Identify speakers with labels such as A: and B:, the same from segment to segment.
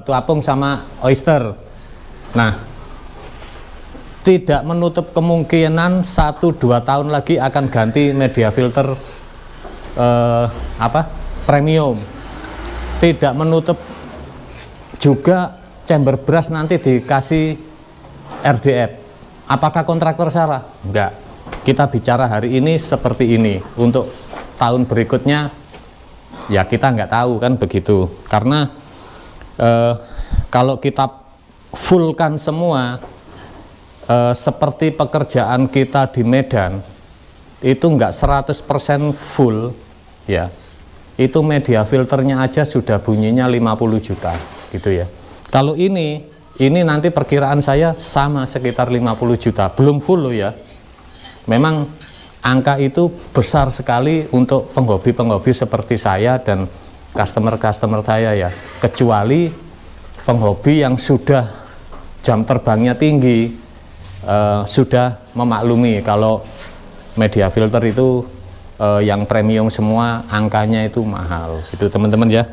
A: batu apung sama oyster. Nah, tidak menutup kemungkinan 1-2 tahun lagi akan ganti media filter premium. Tidak menutup juga chamber brush nanti dikasih RDF. Apakah kontraktor salah? Enggak. Kita bicara hari ini seperti ini. Untuk tahun berikutnya ya kita nggak tahu kan begitu. Karena kalau kita fullkan semua seperti pekerjaan kita di Medan itu enggak 100% full ya. Itu media filternya aja sudah bunyinya 50 juta gitu ya. Kalau ini nanti perkiraan saya sama sekitar 50 juta, belum full loh ya. Memang angka itu besar sekali untuk penghobi-penghobi seperti saya dan customer-customer saya ya. Kecuali penghobi yang sudah jam terbangnya tinggi, sudah memaklumi kalau media filter itu yang premium semua angkanya itu mahal itu teman-teman ya.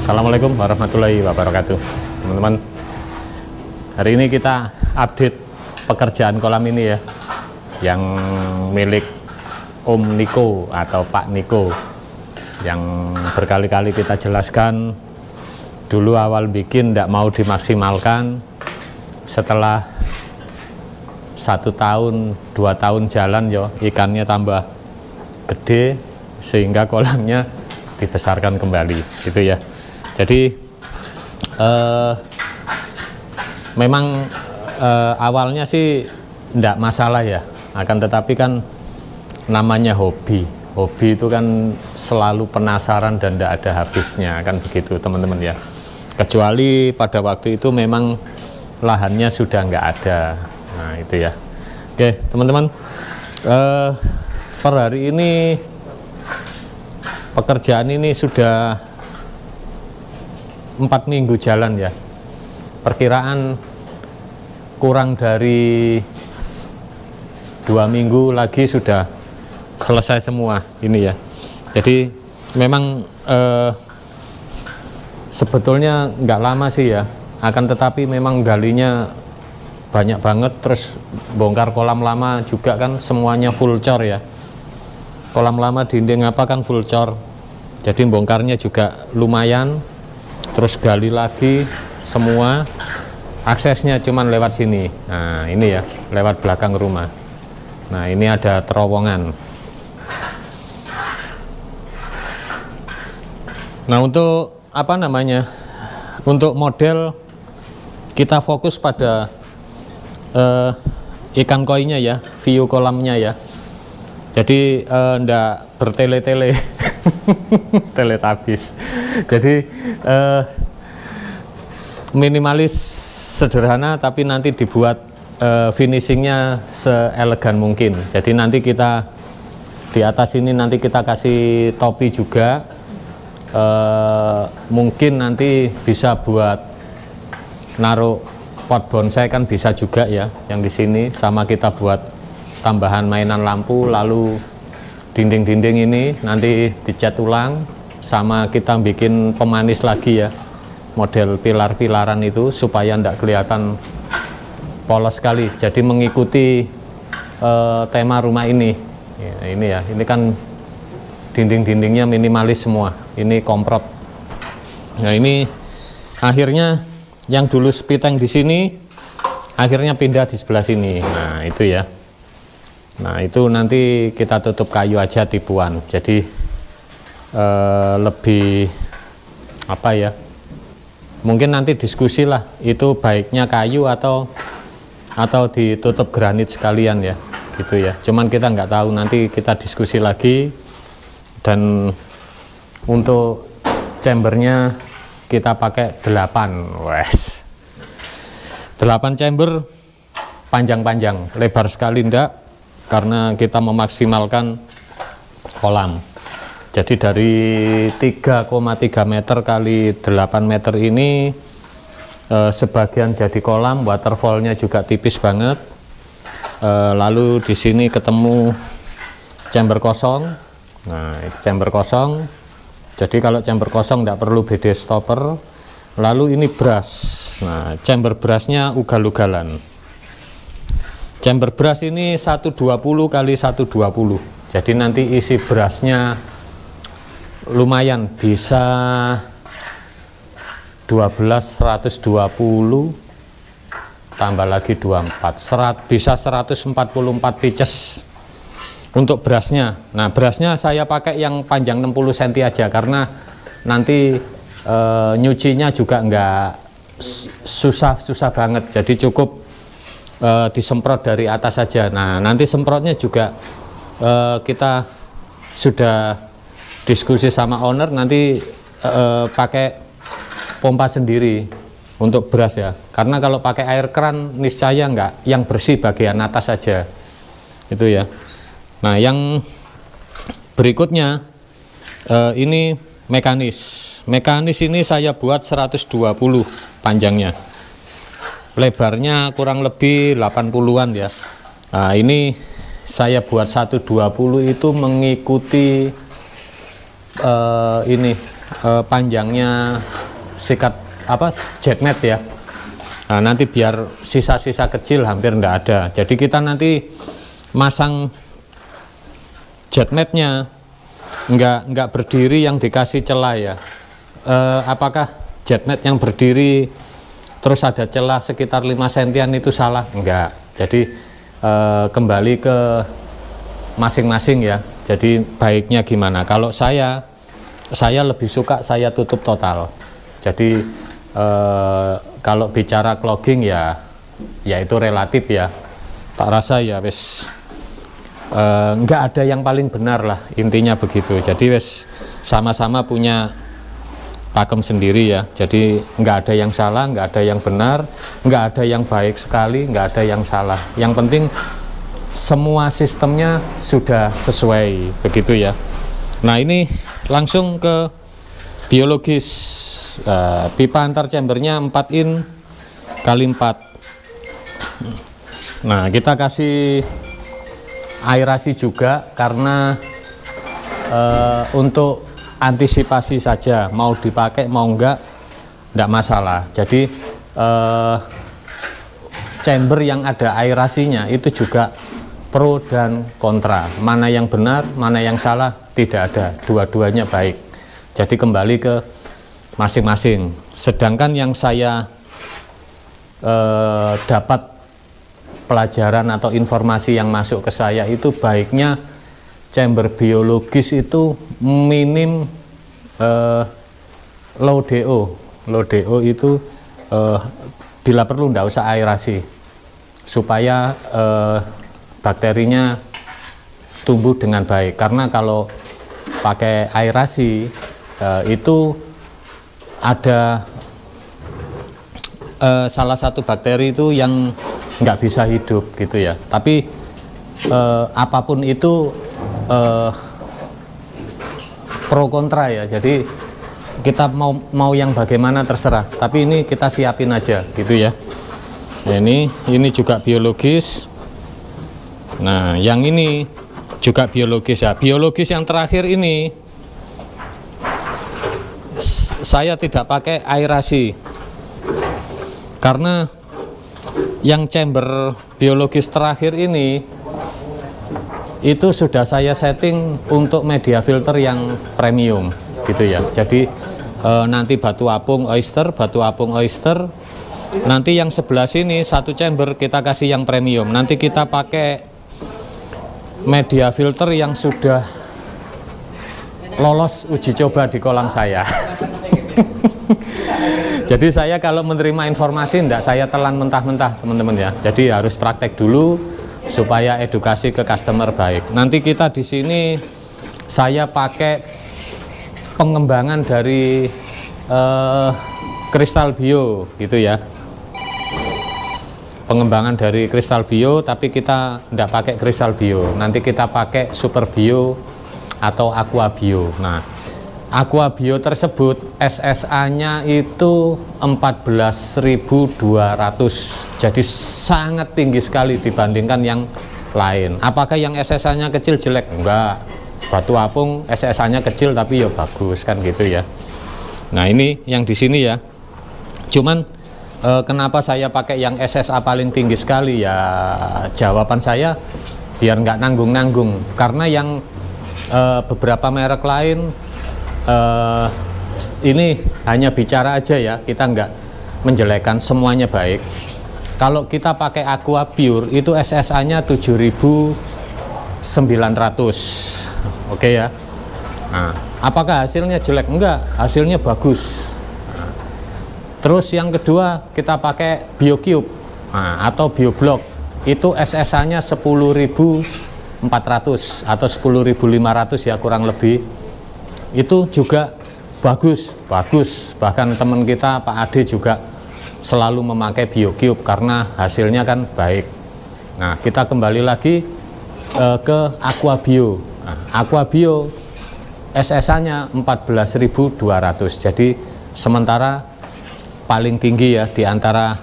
A: Assalamualaikum warahmatullahi wabarakatuh teman-teman. Hari ini kita update pekerjaan kolam ini ya, yang milik Om Niko atau Pak Niko, yang berkali-kali kita jelaskan. Dulu awal bikin tidak mau dimaksimalkan, setelah 1 tahun 2 tahun jalan yo ikannya tambah gede sehingga kolamnya dibesarkan kembali gitu ya. Jadi memang awalnya sih tidak masalah ya, akan tetapi kan namanya hobi itu kan selalu penasaran dan tidak ada habisnya kan begitu teman-teman ya. Kecuali pada waktu itu memang lahannya sudah nggak ada. Nah itu ya. Oke teman-teman, per hari ini pekerjaan ini sudah 4 minggu jalan ya. Perkiraan kurang dari 2 minggu lagi sudah selesai semua ini ya. Jadi memang sebetulnya nggak lama sih ya, akan tetapi memang galinya banyak banget, terus bongkar kolam lama juga kan semuanya full cor ya. Kolam lama dinding apa kan full cor, jadi bongkarnya juga lumayan, terus gali lagi semua aksesnya cuman lewat sini. Nah ini ya, lewat belakang rumah. Nah ini ada terowongan. Nah untuk apa namanya, untuk model kita fokus pada ikan koinya ya, view kolamnya ya. Jadi ndak bertele-tele teletabis. Jadi minimalis, sederhana, tapi nanti dibuat finishingnya seelegan mungkin. Jadi nanti kita di atas ini nanti kita kasih topi juga. Mungkin nanti bisa buat naruh pot bonsai kan bisa juga ya, yang di sini. Sama kita buat tambahan mainan lampu, lalu dinding-dinding ini nanti dicat ulang, sama kita bikin pemanis lagi ya, model pilar-pilaran itu supaya tidak kelihatan polos sekali. Jadi mengikuti tema rumah ini. Ya, ini ya, ini kan dinding-dindingnya minimalis semua. Ini komprot. Nah ini akhirnya yang dulu spiteng di sini akhirnya pindah di sebelah sini. Nah itu ya. Nah itu nanti kita tutup kayu aja tipuan. Jadi lebih apa ya? Mungkin nanti diskusi lah. Itu baiknya kayu atau ditutup granit sekalian ya. Gitu ya. Cuman kita nggak tahu, nanti kita diskusi lagi. Dan untuk chambernya kita pakai 8 wes 8 chamber, panjang-panjang, lebar sekali enggak, karena kita memaksimalkan kolam. Jadi dari 3,3 meter kali 8 meter ini sebagian jadi kolam, waterfallnya juga tipis banget. Lalu di sini ketemu chamber kosong. Nah itu chamber kosong. Jadi kalau chamber kosong tidak perlu BD stopper. Lalu ini brush. Nah chamber brushnya ugal-ugalan. Chamber brush ini 120 kali 120. Jadi nanti isi brushnya lumayan, bisa 120 tambah lagi 24, bisa 144 pitches untuk brushnya. Nah brushnya saya pakai yang panjang 60 cm aja, karena nanti nyucinya juga enggak susah banget. Jadi cukup disemprot dari atas saja. Nah nanti semprotnya juga kita sudah diskusi sama owner, nanti pakai pompa sendiri untuk brush ya, karena kalau pakai air keran niscaya enggak yang bersih bagian atas saja itu ya. Nah yang berikutnya ini mekanis ini saya buat 120 panjangnya, lebarnya kurang lebih 80-an ya. Nah ini saya buat 120 itu mengikuti panjangnya sikat jetmet ya. Nah, nanti biar sisa-sisa kecil hampir enggak ada. Jadi kita nanti masang jetmetnya enggak berdiri yang dikasih celah ya. Apakah jetmet yang berdiri terus ada celah sekitar 5 sentian itu salah? Enggak. Jadi kembali ke masing-masing ya. Jadi baiknya gimana? Kalau saya lebih suka saya tutup total. Jadi kalau bicara clogging ya itu relatif ya. Tak rasa ya wes enggak ada yang paling benar lah, intinya begitu. Jadi wes sama-sama punya pakem sendiri ya. Jadi enggak ada yang salah, enggak ada yang benar, enggak ada yang baik sekali, enggak ada yang salah. Yang penting semua sistemnya sudah sesuai begitu ya. Nah ini langsung ke biologis. Pipa antar chambernya 4 in kali 4. Nah kita kasih aerasi juga karena untuk antisipasi saja, mau dipakai mau enggak masalah. Jadi chamber yang ada aerasinya itu juga pro dan kontra, mana yang benar mana yang salah tidak ada, dua-duanya baik. Jadi kembali ke masing-masing. Sedangkan yang saya dapat pelajaran atau informasi yang masuk ke saya itu baiknya chamber biologis itu minim low DO. Low DO itu bila perlu tidak usah aerasi supaya bakterinya tumbuh dengan baik, karena kalau pakai aerasi itu ada salah satu bakteri itu yang nggak bisa hidup gitu ya. Tapi apapun itu pro kontra ya, jadi kita mau yang bagaimana terserah, tapi ini kita siapin aja gitu ya. Nah, ini juga biologis. Nah, yang ini juga biologis ya. Biologis yang terakhir ini saya tidak pakai aerasi karena yang chamber biologis terakhir ini itu sudah saya setting untuk media filter yang premium gitu ya. Jadi nanti batu apung oyster, nanti yang sebelah sini satu chamber kita kasih yang premium, nanti kita pakai media filter yang sudah lolos uji coba di kolam saya. Jadi saya kalau menerima informasi tidak saya telan mentah-mentah teman-teman ya. Jadi harus praktek dulu supaya edukasi ke customer baik. Nanti kita di sini saya pakai pengembangan dari kristal bio gitu ya. Pengembangan dari kristal bio, tapi kita tidak pakai kristal bio, nanti kita pakai super bio atau aqua bio. Nah, aqua bio tersebut SSA-nya itu 14.200, jadi sangat tinggi sekali dibandingkan yang lain. Apakah yang SSA-nya kecil jelek? Enggak, batu apung SSA-nya kecil tapi ya bagus kan gitu ya. Nah, ini yang di sini ya. Cuman kenapa saya pakai yang SSA paling tinggi sekali ya? Jawaban saya biar nggak nanggung-nanggung, karena yang beberapa merek lain ini hanya bicara aja ya, kita nggak menjelekkan, semuanya baik. Kalau kita pakai Aqua Pure itu SSA-nya 7.900, oke ya. Nah, apakah hasilnya jelek? Enggak, hasilnya bagus. Terus yang kedua kita pakai BioCube atau BioBlock, itu SSA-nya 10.400 atau 10.500 ya kurang lebih. Itu juga bagus. Bahkan teman kita Pak Ade juga selalu memakai BioCube karena hasilnya kan baik. Nah, kita kembali lagi ke Aqua Bio. Nah, Aqua Bio SSA-nya 14.200. Jadi sementara paling tinggi ya di antara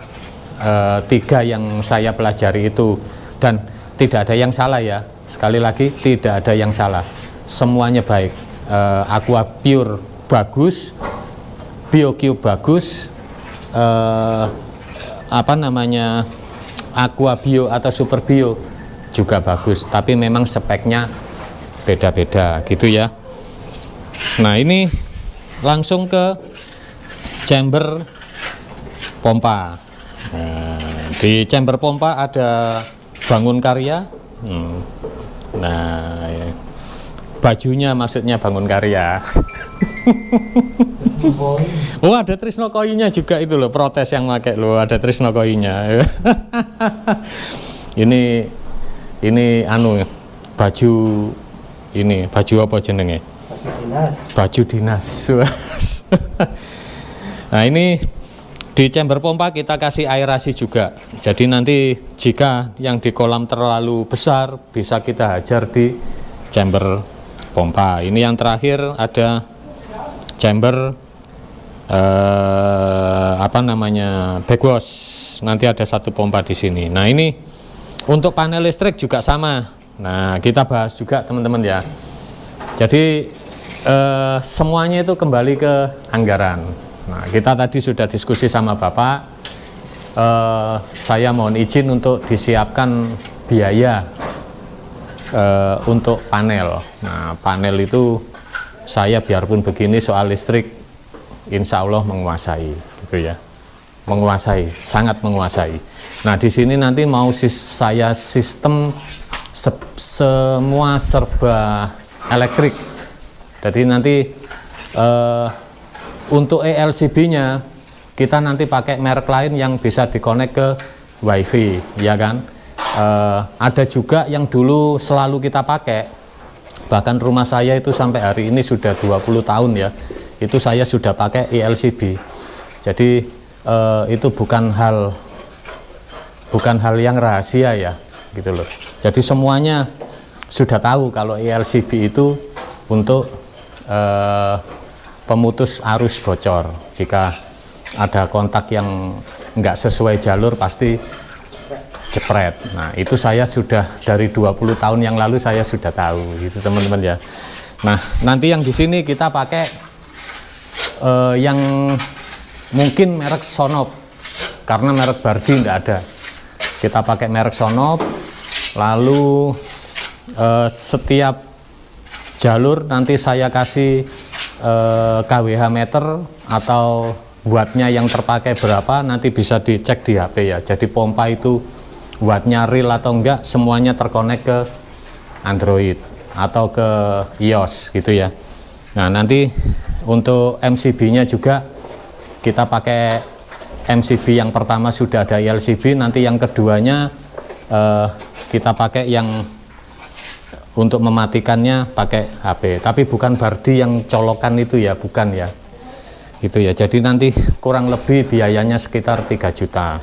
A: tiga yang saya pelajari itu, dan tidak ada yang salah ya, sekali lagi tidak ada yang salah, semuanya baik. Aqua Pure bagus, BioCube bagus, Aqua Bio atau Super Bio juga bagus, tapi memang speknya beda-beda gitu ya. Nah, ini langsung ke chamber pompa. Nah, di chamber pompa ada Bangun Karya. Nah, ya. Bajunya maksudnya Bangun Karya. Oh, ada Trisno Koi-nya juga itu loh, protes yang pakai loh, ada Trisno Koi-nya. ini anu baju ini, baju apa jenenge? Baju dinas. Nah, ini di chamber pompa kita kasih aerasi juga. Jadi nanti jika yang di kolam terlalu besar bisa kita hajar di chamber pompa. Ini yang terakhir ada chamber backwash. Nanti ada satu pompa di sini. Nah, ini untuk panel listrik juga sama. Nah, kita bahas juga teman-teman ya. Jadi semuanya itu kembali ke anggaran. Nah, kita tadi sudah diskusi sama Bapak, saya mohon izin untuk disiapkan biaya untuk panel. Nah, panel itu saya biarpun begini soal listrik insya Allah menguasai gitu ya. menguasai, sangat menguasai. Nah, di sini nanti mau saya sistem semua serba elektrik. Jadi nanti untuk ELCB-nya kita nanti pakai merek lain yang bisa dikonek ke WiFi, ya kan? Ada juga yang dulu selalu kita pakai, bahkan rumah saya itu sampai hari ini sudah 20 tahun ya, itu saya sudah pakai ELCB. Jadi itu bukan hal yang rahasia ya, gitu loh. Jadi semuanya sudah tahu kalau ELCB itu untuk pemutus arus bocor. Jika ada kontak yang nggak sesuai jalur pasti jepret. Nah, itu saya sudah dari 20 tahun yang lalu saya sudah tahu, gitu teman-teman ya. Nah, nanti yang di sini kita pakai yang mungkin merek Sonop, karena merek Bardi tidak ada. Kita pakai merek Sonop, lalu setiap jalur nanti saya kasih kWh meter atau wattnya yang terpakai berapa, nanti bisa dicek di HP ya. Jadi pompa itu wattnya real atau enggak, semuanya terkonek ke Android atau ke iOS gitu ya. Nah, nanti untuk MCB-nya juga kita pakai MCB yang pertama sudah ada LCB, nanti yang keduanya kita pakai yang untuk mematikannya pakai HP, tapi bukan Bardi yang colokan itu ya, bukan ya, gitu ya. Jadi nanti kurang lebih biayanya sekitar 3 juta.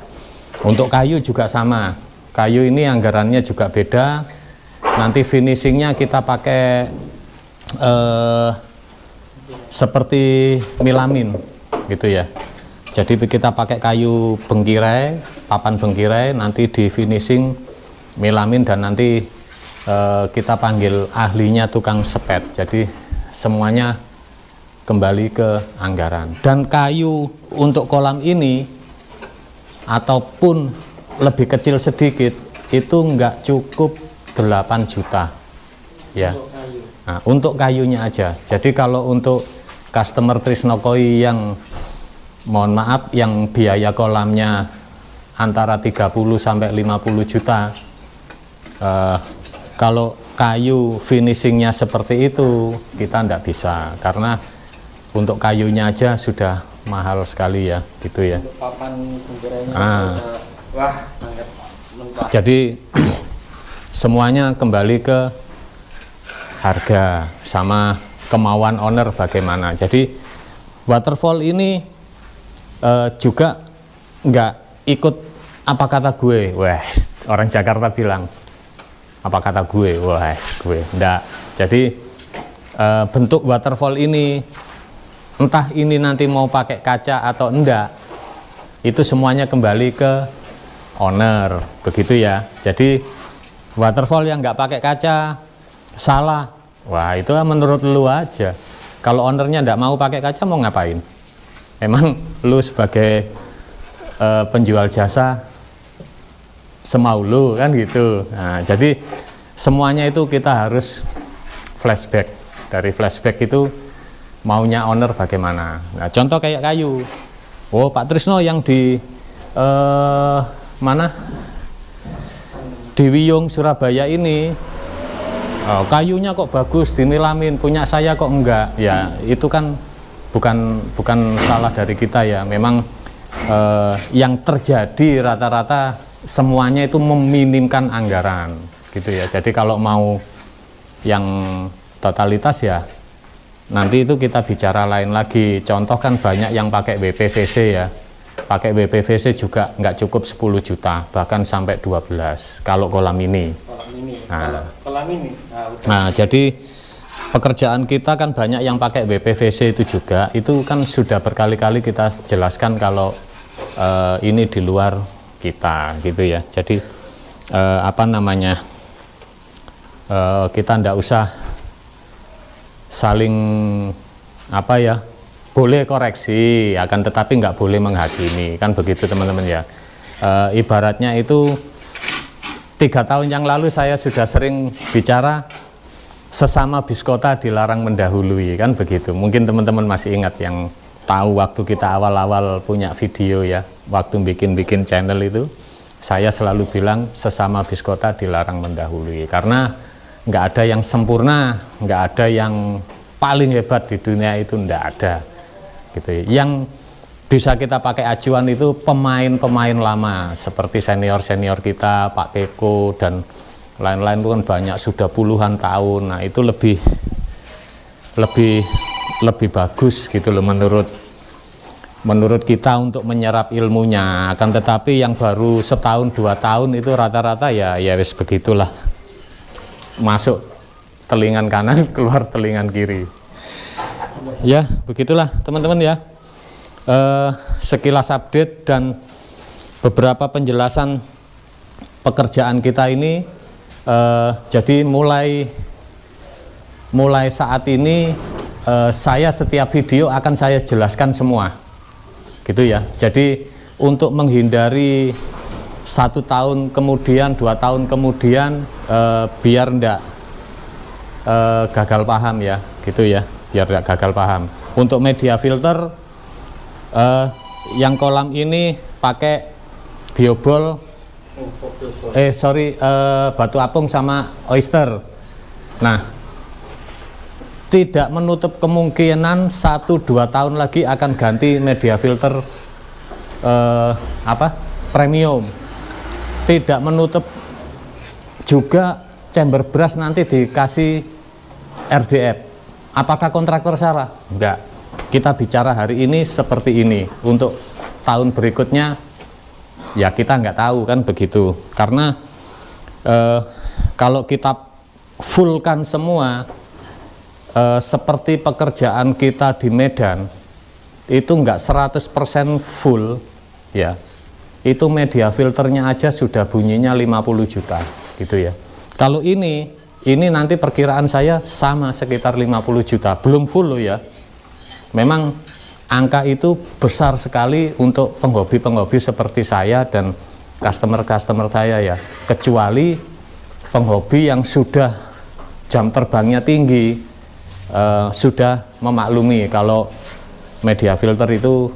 A: Untuk kayu juga sama, kayu ini anggarannya juga beda. Nanti finishingnya kita pakai seperti milamin gitu ya. Jadi kita pakai kayu bengkirai, papan bengkirai, nanti di finishing milamin, dan nanti kita panggil ahlinya tukang sepet. Jadi semuanya kembali ke anggaran. Dan kayu untuk kolam ini ataupun lebih kecil sedikit itu enggak cukup 8 juta ya. Nah, untuk kayunya aja. Jadi kalau untuk customer Trisnokoi yang mohon maaf yang biaya kolamnya antara 30 sampai 50 juta, kalau kayu finishingnya seperti itu kita enggak bisa, karena untuk kayunya aja sudah mahal sekali ya, gitu ya.
B: Untuk papan bengkirainya wah, sangat mentah.
A: Jadi semuanya kembali ke harga sama kemauan owner bagaimana. Jadi waterfall ini juga nggak ikut apa kata gue. Wah, orang Jakarta bilang apa kata gue, wah gue enggak. Jadi bentuk waterfall ini entah ini nanti mau pakai kaca atau enggak, itu semuanya kembali ke owner, begitu ya. Jadi waterfall yang nggak pakai kaca salah, wah itu menurut lu aja. Kalau ownernya nggak mau pakai kaca mau ngapain? Emang lu sebagai penjual jasa semau lu kan gitu. Nah, jadi semuanya itu kita harus flashback. Dari flashback itu maunya owner bagaimana. Nah, contoh kayak kayu. Oh, Pak Trisno yang di mana? Di Wiyung Surabaya ini, kayunya kok bagus, dimilamin, punya saya kok enggak. Ya, itu kan bukan salah dari kita ya. Memang yang terjadi rata-rata semuanya itu meminimkan anggaran, gitu ya. Jadi kalau mau yang totalitas ya nanti itu kita bicara lain lagi. Contoh kan banyak yang pakai WPVC ya, pakai WPVC juga nggak cukup 10 juta, bahkan sampai 12 kalau kolam ini. Nah, jadi pekerjaan kita kan banyak yang pakai WPVC itu juga, itu kan sudah berkali-kali kita jelaskan kalau ini di luar kita, gitu ya. Jadi apa namanya, kita ndak usah saling apa ya, boleh koreksi akan tetapi nggak boleh menghakimi, kan begitu teman-teman ya. Ibaratnya itu 3 tahun yang lalu saya sudah sering bicara sesama biskota dilarang mendahului, kan begitu. Mungkin teman-teman masih ingat yang tahu waktu kita awal-awal punya video ya, waktu bikin channel itu, saya selalu bilang sesama biskota dilarang mendahului, karena nggak ada yang sempurna, nggak ada yang paling hebat di dunia itu, nggak ada gitu ya. Yang bisa kita pakai acuan itu pemain-pemain lama seperti senior-senior kita, Pak Keko dan lain-lain itu kan banyak, sudah puluhan tahun. Nah itu lebih bagus gitu loh menurut kita untuk menyerap ilmunya. Akan tetapi yang baru setahun 2 tahun itu rata-rata ya wis begitulah, masuk telingan kanan keluar telingan kiri ya, begitulah teman-teman ya. Sekilas update dan beberapa penjelasan pekerjaan kita ini. Jadi mulai saat ini saya setiap video akan saya jelaskan semua gitu ya. Jadi untuk menghindari 1 tahun kemudian, 2 tahun kemudian, biar enggak gagal paham ya gitu ya, biar enggak gagal paham. Untuk media filter yang kolam ini pakai biobol, batu apung sama oyster. Nah, tidak menutup kemungkinan 1-2 tahun lagi akan ganti media filter premium. Tidak menutup juga chamber brush nanti dikasih RDF. Apakah kontraktor salah? Enggak. Kita bicara hari ini seperti ini. Untuk tahun berikutnya ya kita nggak tahu kan begitu. Karena kalau kita fullkan semua seperti pekerjaan kita di Medan itu nggak 100% full ya, itu media filternya aja sudah bunyinya 50 juta gitu ya. Kalau ini nanti perkiraan saya sama sekitar 50 juta, belum full loh ya. Memang angka itu besar sekali untuk penghobi-penghobi seperti saya dan customer-customer saya ya, kecuali penghobi yang sudah jam terbangnya tinggi, sudah memaklumi kalau media filter itu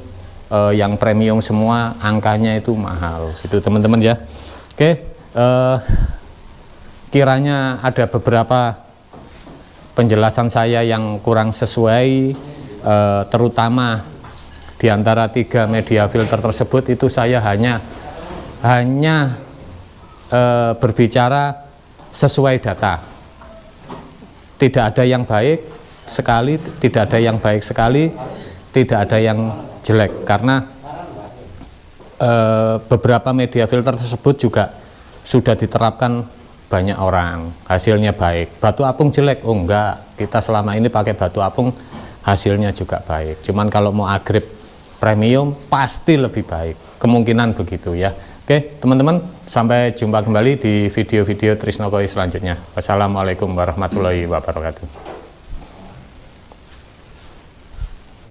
A: yang premium semua angkanya itu mahal itu teman-teman ya. Oke, kiranya ada beberapa penjelasan saya yang kurang sesuai, terutama di antara 3 media filter tersebut itu saya hanya berbicara sesuai data. Tidak ada yang baik sekali, tidak ada yang baik sekali, tidak ada yang jelek, karena beberapa media filter tersebut juga sudah diterapkan banyak orang, hasilnya baik. Batu apung jelek? Oh enggak, kita selama ini pakai batu apung hasilnya juga baik. Cuman kalau mau agrib premium pasti lebih baik, kemungkinan begitu ya. Oke teman-teman, sampai jumpa kembali di video-video Trisno Koi selanjutnya. Wassalamualaikum warahmatullahi wabarakatuh.